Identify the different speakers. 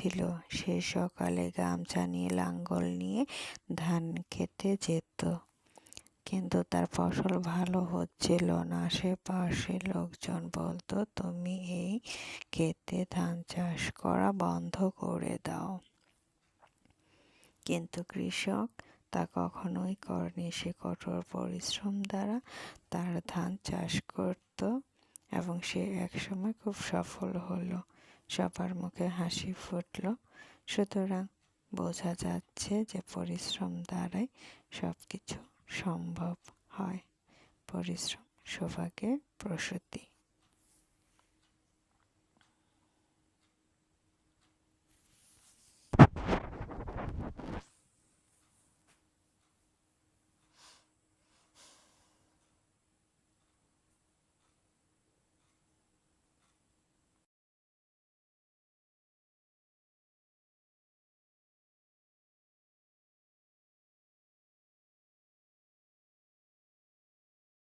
Speaker 1: ছিল। সে সকালে গামছা নিয়ে লাঙ্গল নিয়ে ধান খেতে যেত, কিন্তু তার ফসল ভালো হচ্ছিল না। আশেপাশের লোকজন বলতো, তুমি এই ক্ষেতে ধান চাষ করা বন্ধ করে দাও। কিন্তু কৃষক তা কখনোই করেনি। সে কঠোর পরিশ্রম দ্বারা তার ধান চাষ করত এবং সে একসময় খুব সফল হলো। সবার মুখে হাসি ফুটল। সুতরাং বোঝা যাচ্ছে যে পরিশ্রম দ্বারাই সব কিছু সম্ভব হয়। পরিশ্রম সৌভাগ্যের প্রসূতি।